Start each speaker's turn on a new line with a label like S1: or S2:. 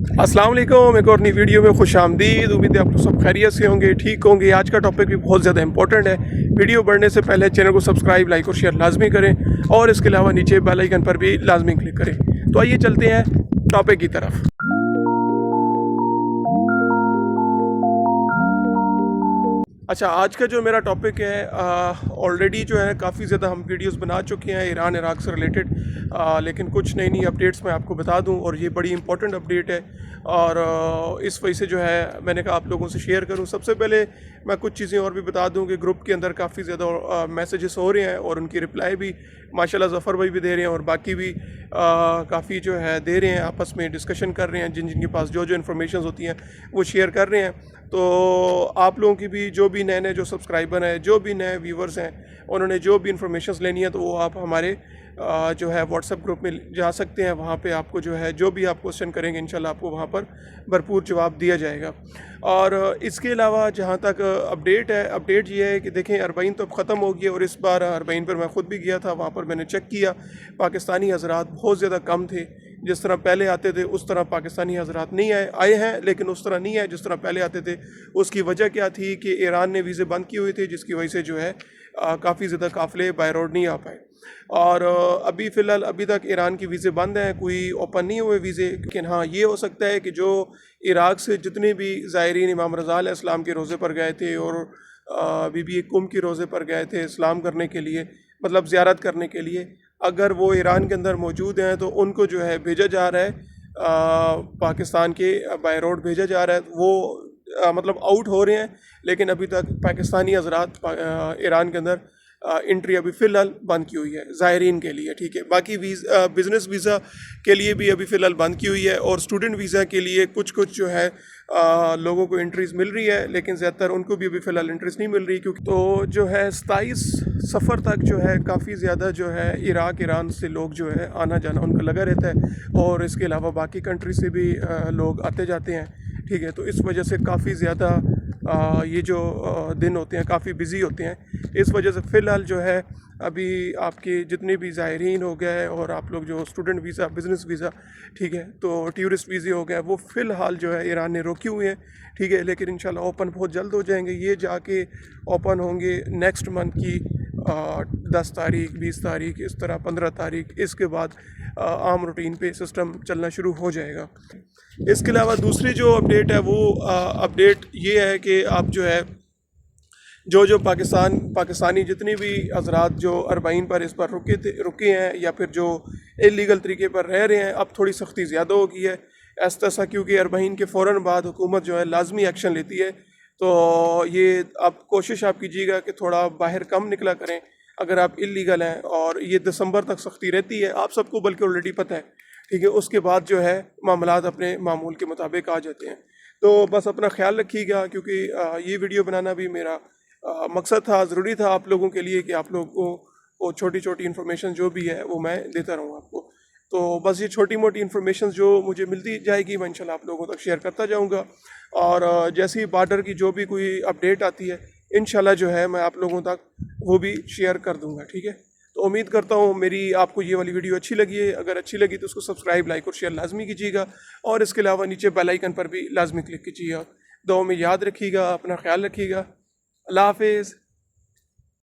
S1: अस्सलाम वालेकुम। एक और नई वीडियो में खुश आमदीद। उम्मीद है आप लोग सब खैरियत से होंगे, ठीक होंगे। आज का टॉपिक भी बहुत ज़्यादा इंपॉर्टेंट है। वीडियो बढ़ने से पहले चैनल को सब्सक्राइब, लाइक और शेयर लाजमी करें और इसके अलावा नीचे बेल आइकन पर भी लाजमी क्लिक करें। तो आइए चलते हैं टॉपिक की तरफ। अच्छा, आज का जो मेरा टॉपिक है, ऑलरेडी जो है काफ़ी ज़्यादा हम वीडियोस बना चुके हैं ईरान इराक से रिलेटेड, लेकिन कुछ नई नई अपडेट्स मैं आपको बता दूं और ये बड़ी इंपॉर्टेंट अपडेट है और इस वजह से जो है मैंने कहा आप लोगों से शेयर करूं। सबसे पहले मैं कुछ चीज़ें और भी बता दूं कि ग्रुप के अंदर काफ़ी ज़्यादा मैसेजेस हो रहे हैं और उनकी रिप्लाई भी माशाल्लाह ज़फ़र भाई भी दे रहे हैं और बाकी भी काफ़ी जो है दे रहे हैं, आपस में डिस्कशन कर रहे हैं, जिन जिनके पास जो जो इन्फॉर्मेशन होती हैं वो शेयर कर रहे हैं। तो आप लोगों की भी जो भी नए नए जो सब्सक्राइबर हैं, जो भी नए व्यूवर्स हैं, उन्होंने जो भी इन्फॉर्मेशन लेनी है तो वो आप हमारे जो है व्हाट्सएप ग्रुप में जा सकते हैं। वहाँ पे आपको जो है जो भी आप क्वेश्चन करेंगे इंशाल्लाह आपको वहाँ पर भरपूर जवाब दिया जाएगा। और इसके अलावा जहाँ तक अपडेट है, अपडेट ये है कि देखें अरबईन तो अब ख़त्म हो गई और इस बार अरबईन पर मैं ख़ुद भी गया था, वहाँ पर मैंने चेक किया पाकिस्तानी हज़रात बहुत ज़्यादा कम थे। जिस तरह पहले आते थे उस तरह पाकिस्तानी हज़रात नहीं आए हैं, लेकिन उस तरह नहीं है जिस तरह पहले आते थे। उसकी वजह क्या थी कि ईरान ने वीज़े बंद किए हुए थे, जिसकी वजह से जो है काफ़ी ज़्यादा काफ़िले बाय रोड नहीं आ पाए। और अभी फ़िलहाल अभी तक ईरान की वीज़े बंद हैं, कोई ओपन नहीं हुए वीज़े। लेकिन हाँ, ये हो सकता है कि जो इराक़ से जितने भी ज़ायरीन इमाम रज़ा अलैहिस्सलाम के रोज़े पर गए थे और बीबी कुम के रोज़े पर गए थे इस्लाम करने के लिए, मतलब ज़ियारत करने के लिए, अगर वो ईरान के अंदर मौजूद हैं तो उनको जो है भेजा जा रहा है, पाकिस्तान के बाय रोड भेजा जा रहा है। वो मतलब आउट हो रहे हैं, लेकिन अभी तक पाकिस्तानी हज़रात ईरान के अंदर एंट्री अभी फ़िलहाल बंद की हुई है ज़ायरीन के लिए, ठीक है। बाकी बिज़नेस वीज़ा के लिए भी अभी फ़िलहाल बंद की हुई है और स्टूडेंट वीज़ा के लिए कुछ कुछ जो है लोगों को एंट्रीज़ मिल रही है, लेकिन ज़्यादातर उनको भी अभी फ़िलहाल एंट्रीज़ नहीं मिल रही। क्योंकि तो जो है 27 सफ़र तक जो है काफ़ी ज़्यादा जो है इराक ईरान से लोग जो है आना जाना उनका लगा रहता है और इसके अलावा बाकी कंट्री से भी लोग आते जाते हैं, ठीक है। तो इस वजह से काफ़ी ज़्यादा ये जो दिन होते हैं काफ़ी बिज़ी होते हैं। इस वजह से फ़िलहाल जो है अभी आपके जितने भी ज़ायरीन हो गए और आप लोग जो स्टूडेंट वीज़ा, बिज़नेस वीज़ा, ठीक है, तो टूरिस्ट वीज़े हो गए, वो फ़िलहाल जो है ईरान ने रोके हुए हैं, ठीक है। लेकिन इंशाल्लाह ओपन बहुत जल्द हो जाएंगे। ये जाके ओपन होंगे नेक्स्ट मंथ की 10 तारीख, 20 तारीख, इस तरह 15 तारीख। इसके बाद आम रूटीन पे सिस्टम चलना शुरू हो जाएगा। इसके अलावा दूसरी जो अपडेट है वो अपडेट ये है कि आप जो है जो पाकिस्तानी जितनी भी हज़रात जो अरबईन पर इस पर रुके हैं या फिर जो इलीगल तरीके पर रह रहे हैं, अब थोड़ी सख्ती ज़्यादा हो गई है ऐसा, क्योंकि अरबईन के फ़ौरन बाद हुकूमत जो है लाजमी एक्शन लेती है। तो ये आप कोशिश आप कीजिएगा कि थोड़ा बाहर कम निकला करें अगर आप इलीगल हैं, और ये दिसंबर तक सख्ती रहती है, आप सबको बल्कि ऑलरेडी पता है, ठीक है। उसके बाद जो है मामलात अपने मामूल के मुताबिक आ जाते हैं। तो बस अपना ख्याल रखिएगा, क्योंकि ये वीडियो बनाना भी मेरा मकसद था, ज़रूरी था आप लोगों के लिए कि आप लोगों को छोटी छोटी इन्फॉर्मेशन जो भी है वो मैं देता रहूँ आपको। तो बस ये छोटी मोटी इन्फॉर्मेशन जो मुझे मिलती जाएगी मैं इंशाल्लाह आप लोगों तक शेयर करता जाऊँगा। और जैसे ही बॉर्डर की जो भी कोई अपडेट आती है इंशाल्लाह जो है मैं आप लोगों तक वो भी शेयर कर दूँगा, ठीक है। तो उम्मीद करता हूँ मेरी आपको ये वाली वीडियो अच्छी लगी है। अगर अच्छी लगी तो उसको सब्सक्राइब, लाइक और शेयर लाजमी कीजिएगा और इसके अलावा नीचे बेल आइकन पर भी लाजमी क्लिक कीजिएगा। दुआ में याद रखिएगा, अपना ख्याल रखिएगा। अल्लाह हाफिज़।